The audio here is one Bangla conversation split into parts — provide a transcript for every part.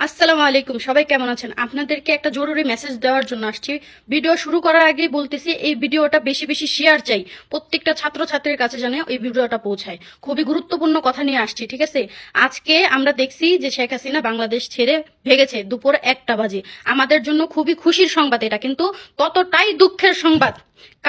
আসসালামু আলাইকুম, সবাই কেমন আছেন? আপনাদেরকে একটা জরুরি মেসেজ দেওয়ার জন্য আসছি। ভিডিও শুরু করার আগেই বলতেছি, এই ভিডিওটা বেশি বেশি শেয়ার চাই, প্রত্যেকটা ছাত্রছাত্রীর কাছে যেন এই ভিডিওটা পৌঁছায়। খুবই গুরুত্বপূর্ণ কথা নিয়ে আসছি, ঠিক আছে? আজকে আমরা দেখছি যে শেখ হাসিনা বাংলাদেশ ছেড়ে ভেগেছে দুপুর 1টা বাজে। আমাদের জন্য খুবই খুশির সংবাদ এটা, কিন্তু ততটাই দুঃখের সংবাদ।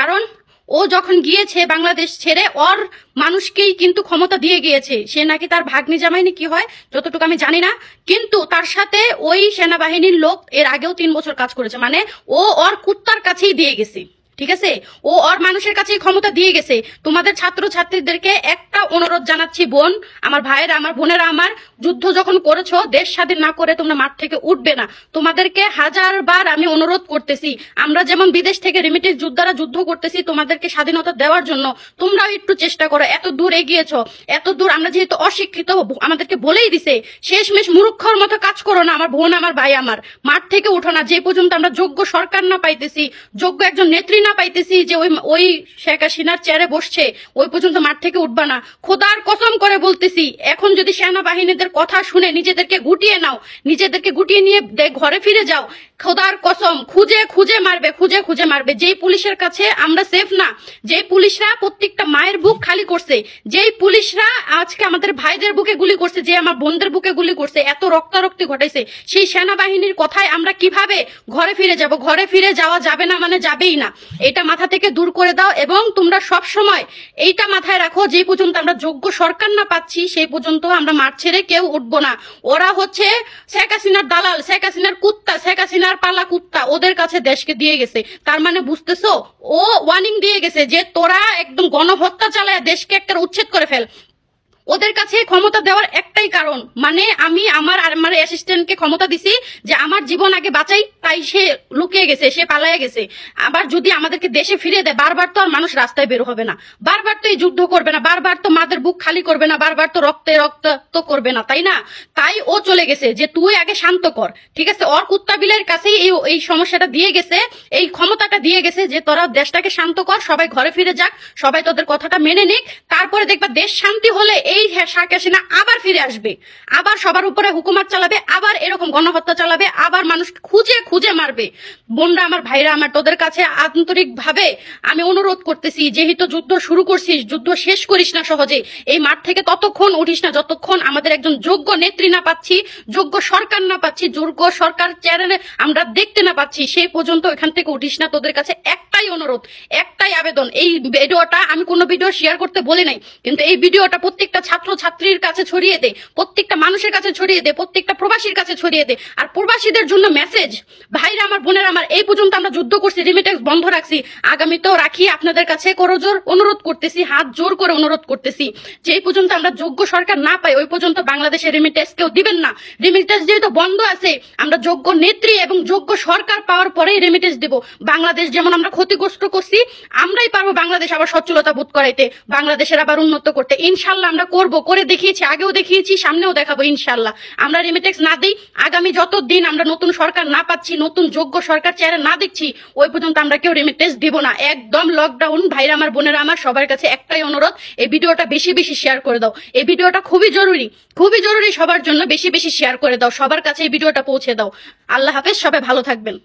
কারণ ও যখন গিয়েছে বাংলাদেশ ছেড়ে, ওর মানুষকেই কিন্তু ক্ষমতা দিয়ে গিয়েছে। সে নাকি তার ভাগ্নি জামাই কি হয় যতটুকু আমি জানি না, কিন্তু তার সাথে ওই সেনাবাহিনীর লোক এর আগেও 3 বছর কাজ করেছে। মানে ও ওর কুত্তার কাছেই দিয়ে গেছে, ঠিক আছে? ও ওর মানুষের কাছেই ক্ষমতা দিয়ে গেছে। তোমাদের ছাত্র ছাত্রীদেরকে একটা অনুরোধ জানাচ্ছি, বোন আমার, ভাইয়েরা আমার, বোনেরা আমার, যুদ্ধ যখন করেছো, দেশ স্বাধীন না করে তোমরা মাঠ থেকে উঠবে না। তোমাদেরকে হাজারবার আমি অনুরোধ করতেছি, আমরা যেমন বিদেশ থেকে রিমিটেন্স যোদ্ধারা যুদ্ধ করতেছি তোমাদেরকে স্বাধীনতা দেওয়ার জন্য, তোমরাও একটু চেষ্টা করো। এত দূর এগিয়েছো, এত দূর, আমরা যেহেতু অশিক্ষিত আমাদেরকে বলেই দিছে, শেষমেশ মূর্খর মতো কাজ করো না আমার বোন আমার, ভাই আমার, মাঠ থেকে উঠো না। যে পর্যন্ত আমরা যোগ্য সরকার না পাইতেছি, যোগ্য একজন নেত্রী না পাইতেছি যে ওই শেখ হাসিনার চেয়ারে বসছে, ওই পর্যন্ত মাঠ থেকে উঠবা না। খোদার কসম করে বলতেছি, এখন যদি সেনাবাহিনীদের কথা শুনে নিজেদেরকে গুটিয়ে নাও, নিজেদেরকে গুটিয়ে নিয়ে ঘরে ফিরে যাও, খোদার কসম খুঁজে খুঁজে মারবে, খুঁজে খুঁজে মারবে। যেই পুলিশের কাছে আমরা সেফ না, যেই পুলিশরা প্রত্যেকটা মায়ের বুক খালি করছে, যেই পুলিশরা আজকে আমাদের ভাইদের বুকে গুলি করছে, যে আমার বোনদের বুকে গুলি করছে, এত রক্তারক্তি ঘটাইছে, সেই সেনাবাহিনীর কথায় আমরা কিভাবে ঘরে ফিরে যাব? ঘরে ফিরে যাওয়া যাবে না, মানে যাবেই না। এটা মাথা থেকে দূর করে দাও। এবং তোমরা সব সময় এইটা মাথায় রাখো, যে পর্যন্ত আমরা যোগ্য সরকার না পাচ্ছি সেই পর্যন্ত আমরা মাঠ ছেড়ে কেউ উঠবো না। ওরা হচ্ছে শেখ হাসিনার দালাল, শেখ হাসিনার কুত্তা, শেখ হাসিনার পালা কুত্তা, ওদের কাছে দেশকে দিয়ে গেছে। তার মানে বুঝতেছো, ও ওয়ার্নিং দিয়ে গেছে যে তোরা একদম গণহত্যা চালায় দেশকে একটা উচ্ছেদ করে ফেল। ওদের কাছে ক্ষমতা দেওয়ার একটাই কারণ, মানে আমি আমার অ্যাসিস্ট্যান্টকে ক্ষমতা দিছি যে আমার জীবন আগে বাঁচাই, তাই সে লুকিয়ে গেছে, সে পালাইয়া গেছে। আবার যদি আমাদেরকে দেশে ফিরিয়ে দেয়, বারবার তো আর মানুষ রাস্তায় বের হবে না, বারবার তো এই যুদ্ধ করবে না, বারবার তো মাদের বুক খালি করবে না, বারবার তো রক্তে রক্ত তো করবে না, তাই না? তাই ও চলে গেছে যে তুই আগে শান্ত কর, ঠিক আছে? ওর কুত্তা বিলের কাছেই এই সমস্যাটা দিয়ে গেছে, এই ক্ষমতাটা দিয়ে গেছে যে তোরা দেশটাকে শান্ত কর, সবাই ঘরে ফিরে যাক, সবাই তোদের কথাটা মেনে নিক, তারপরে দেখবা দেশ শান্তি হলে এই শেখ হাসিনা আবার ফিরে আসবে, আবার সবার উপরে হুকুমত চালাবে, আবার এরকম গণহত্যা চালাবে, আবার মানুষ খুঁজে খুঁজে মারবে। বোনরা আমার, ভাইরা আমার, তোদের কাছে আন্তরিক ভাবে আমি অনুরোধ করতেছি, যেহেতু যুদ্ধ শুরু করছিস, যুদ্ধ শেষ করিস না সহজে। এই মাঠ থেকে ততক্ষণ উঠিস না যতক্ষণ আমাদের একজন যোগ্য নেত্রী না পাচ্ছি, যোগ্য সরকার না পাচ্ছি, যোগ্য সরকার চ্যানেলে আমরা দেখতে না পাচ্ছি, সেই পর্যন্ত এখান থেকে উঠিস না। তোদের কাছে একটাই অনুরোধ, একটাই আবেদন, এই ভিডিওটা আমি কোনো ভিডিও শেয়ার করতে বলি নাই, কিন্তু এই ভিডিওটা প্রত্যেকটা ছাত্র ছাত্রীর কাছে ছড়িয়ে দে, প্রত্যেকটা মানুষের কাছে ছড়িয়ে দে, প্রত্যেকটা প্রবাসীর কাছে ছড়িয়ে দে। আর প্রবাসীদের জন্য মেসেজ, ভাইরা আমার, বোনেরা আমার, এই পর্যন্ত আমরা যুদ্ধ করছি, রিমিটেন্স বন্ধ রাখছি, আগামীতেও রাখি। আপনাদের কাছে করজোর অনুরোধ করতেছি, হাত জোর করে অনুরোধ করতেছি, যে এই পর্যন্ত আমরা যোগ্য সরকার না পাই, ওই পর্যন্ত বাংলাদেশে রিমিটেন্স কেউ দিবেন না। রিমিটেন্স যেহেতু বন্ধ আছে, আমরা যোগ্য নেত্রী এবং যোগ্য সরকার পাওয়ার পরেই রিমিটেন্স দিব। বাংলাদেশ যেমন আমরা ক্ষতিগ্রস্ত করছি, আমরাই পারবো বাংলাদেশ আবার সচ্ছলতা বোধ করাইতে, বাংলাদেশের আবার উন্নত করতে। ইনশাল্লাহ আমরা করবো, করে দেখিয়েছি, আগেও দেখিয়েছি, সামনেও দেখাবো ইনশাল্লাহ। আমরা রিমিটেন্স না দিই, আগামী যত দিন আমরা নতুন সরকার না পাচ্ছি, নতুন যোগ্য সরকার চেহারা না দেখছি, ওই পর্যন্ত আমরা কেউ রিমিটেন্স দিব না। একদম লকডাউন। ভাইরা আমার, বোনেরা আমার, সবার কাছে একটাই অনুরোধ, এই ভিডিওটা বেশি বেশি শেয়ার করে দাও। এই ভিডিওটা খুবই জরুরি, খুবই জরুরি, সবার জন্য বেশি বেশি শেয়ার করে দাও, সবার কাছে এই ভিডিওটা পৌঁছে দাও। আল্লাহ হাফেজ, সবাই ভালো থাকবেন।